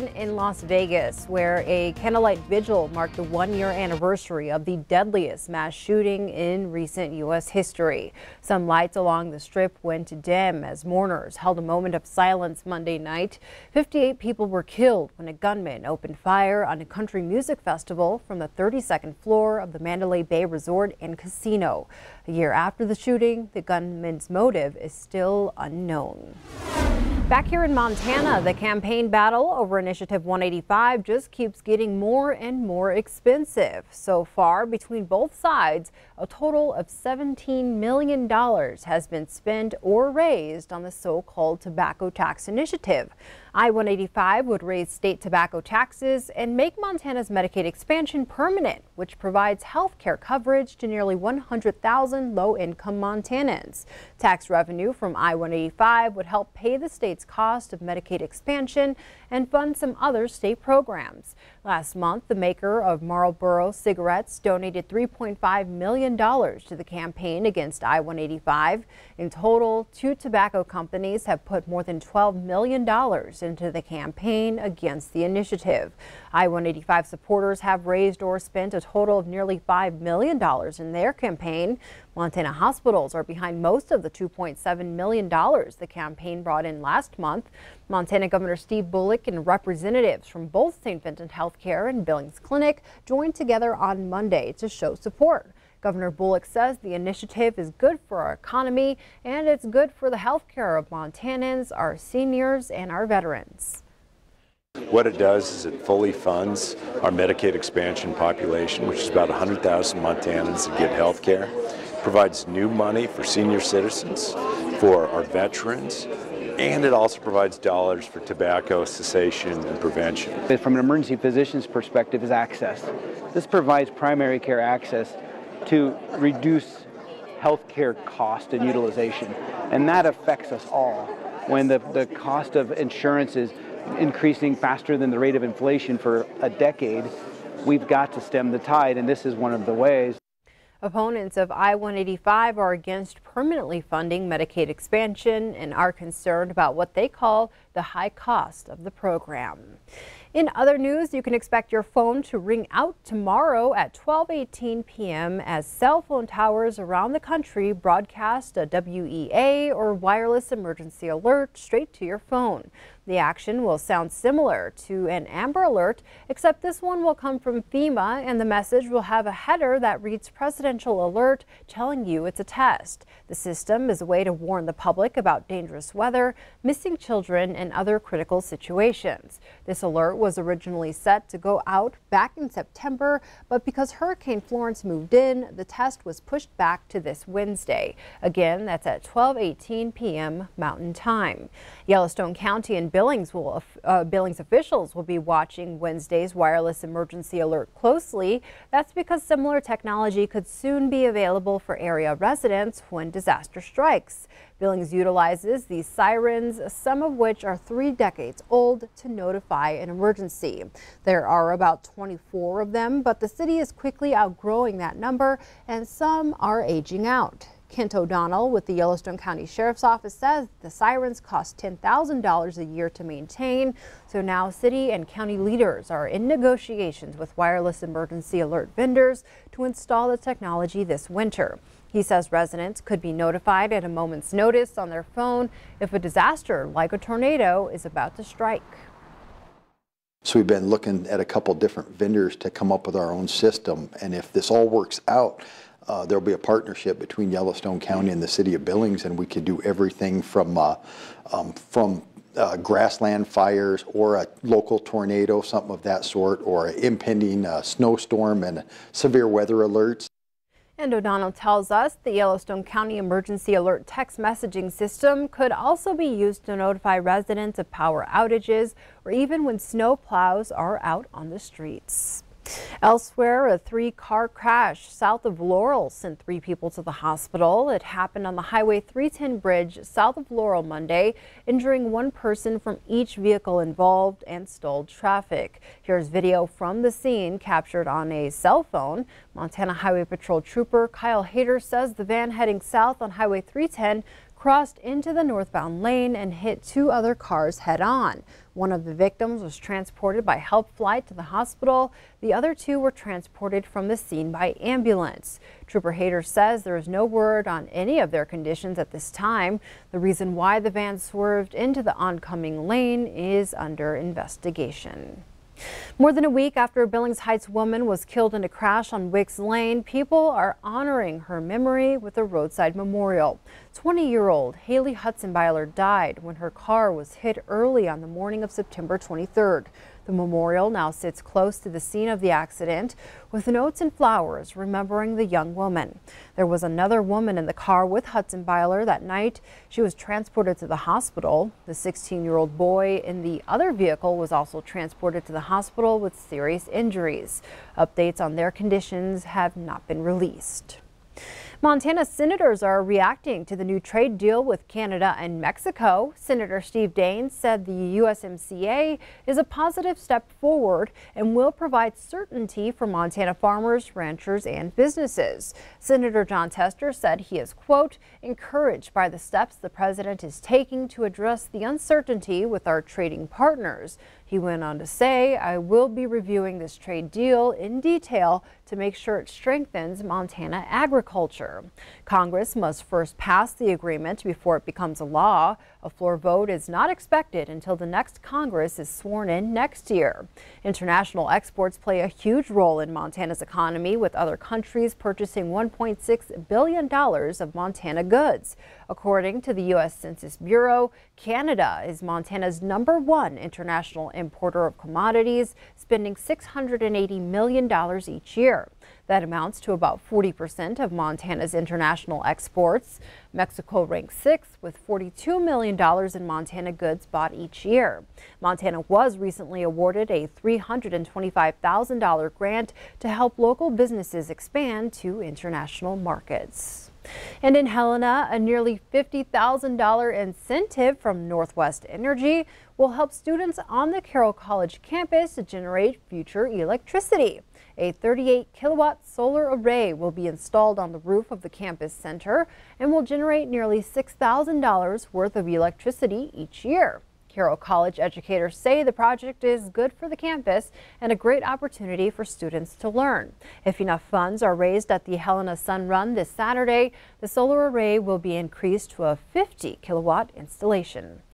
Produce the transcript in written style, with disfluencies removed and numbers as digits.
In Las Vegas, where a candlelight vigil marked the one-year anniversary of the deadliest mass shooting in recent U.S. history. Some lights along the strip went dim as mourners held a moment of silence Monday night. 58 people were killed when a gunman opened fire on a country music festival from the 32nd floor of the Mandalay Bay Resort and Casino. A year after the shooting, the gunman's motive is still unknown. Back here in Montana, the campaign battle over Initiative 185 just keeps getting more and more expensive. So far, between both sides, a total of $17 million has been spent or raised on the so-called tobacco tax initiative. I-185 would raise state tobacco taxes and make Montana's Medicaid expansion permanent, which provides health care coverage to nearly 100,000 low-income Montanans. Tax revenue from I-185 would help pay the state's cost of Medicaid expansion and fund some other state programs. Last month, the maker of Marlboro cigarettes donated $3.5 million to the campaign against I-185. In total, 2 tobacco companies have put more than $12 million into the campaign against the initiative. I-185 supporters have raised or spent a total of nearly $5 million in their campaign. Montana hospitals are behind most of the $2.7 million the campaign brought in last month. Montana Governor Steve Bullock and representatives from both St. Vincent Healthcare and Billings Clinic joined together on Monday to show support. Governor Bullock says the initiative is good for our economy and it's good for the health care of Montanans, our seniors, and our veterans. What it does is it fully funds our Medicaid expansion population, which is about 100,000 Montanans that get health care. Provides new money for senior citizens, for our veterans, and it also provides dollars for tobacco cessation and prevention. From an emergency physician's perspective is access. This provides primary care access to reduce health care cost and utilization, and that affects us all. When the cost of insurance is increasing faster than the rate of inflation for a decade, we've got to stem the tide, and this is one of the ways. Opponents of I-185 are against permanently funding Medicaid expansion and are concerned about what they call the high cost of the program. In other news, you can expect your phone to ring out tomorrow at 12:18 p.m. as cell phone towers around the country broadcast a WEA or wireless emergency alert straight to your phone. The action will sound similar to an Amber Alert, except this one will come from FEMA, and the message will have a header that reads Presidential Alert, telling you it's a test. The system is a way to warn the public about dangerous weather, missing children, and other critical situations. This alert was originally set to go out back in September, but because Hurricane Florence moved in, the test was pushed back to this Wednesday. Again, that's at 12:18 p.m. Mountain Time. Yellowstone County and Billings officials will be watching Wednesday's wireless emergency alert closely. That's because similar technology could soon be available for area residents when disaster strikes. Billings utilizes these sirens, some of which are 3 decades old, to notify an emergency. There are about 24 of them, but the city is quickly outgrowing that number, and some are aging out. Kent O'Donnell with the Yellowstone County Sheriff's Office says the sirens cost $10,000 a year to maintain. So now city and county leaders are in negotiations with wireless emergency alert vendors to install the technology this winter. He says residents could be notified at a moment's notice on their phone if a disaster like a tornado is about to strike. So we've been looking at a couple different vendors to come up with our own system, and if this all works out, there'll be a partnership between Yellowstone County and the city of Billings, and we could do everything from grassland fires or a local tornado, something of that sort, or an impending snowstorm and severe weather alerts. And O'Donnell tells us the Yellowstone County Emergency Alert text messaging system could also be used to notify residents of power outages or even when snow plows are out on the streets. Elsewhere, a 3-car crash south of Laurel sent 3 people to the hospital. It happened on the Highway 310 bridge south of Laurel Monday, injuring 1 person from each vehicle involved and stalled traffic. Here's video from the scene captured on a cell phone. Montana Highway Patrol Trooper Kyle Hayter says the van heading south on Highway 310 crossed into the northbound lane and hit two other cars head-on. One of the victims was transported by help flight to the hospital. The other two were transported from the scene by ambulance. Trooper Hayter says there is no word on any of their conditions at this time. The reason why the van swerved into the oncoming lane is under investigation. More than a week after a Billings Heights woman was killed in a crash on Wicks Lane, people are honoring her memory with a roadside memorial. 20-year-old Haley Hudson-Byler died when her car was hit early on the morning of September 23rd. The memorial now sits close to the scene of the accident with notes and flowers remembering the young woman. There was another woman in the car with Hudson-Byler that night. She was transported to the hospital. The 16-year-old boy in the other vehicle was also transported to the hospital with serious injuries. Updates on their conditions have not been released. Montana senators are reacting to the new trade deal with Canada and Mexico. Senator Steve Daines said the USMCA is a positive step forward and will provide certainty for Montana farmers, ranchers, and businesses. Senator John Tester said he is, quote, encouraged by the steps the president is taking to address the uncertainty with our trading partners. He went on to say, I will be reviewing this trade deal in detail to make sure it strengthens Montana agriculture. Congress must first pass the agreement before it becomes a law. A floor vote is not expected until the next Congress is sworn in next year. International exports play a huge role in Montana's economy, with other countries purchasing $1.6 billion of Montana goods. According to the U.S. Census Bureau, Canada is Montana's #1 international importer of commodities, spending $680 million each year. That amounts to about 40% of Montana's international exports. Mexico ranks 6th with $42 million in Montana goods bought each year. Montana was recently awarded a $325,000 grant to help local businesses expand to international markets. And in Helena, a nearly $50,000 incentive from Northwest Energy will help students on the Carroll College campus to generate future electricity. A 38-kilowatt solar array will be installed on the roof of the campus center and will generate nearly $6,000 worth of electricity each year. Carroll College educators say the project is good for the campus and a great opportunity for students to learn. If enough funds are raised at the Helena Sun Run this Saturday, the solar array will be increased to a 50-kilowatt installation.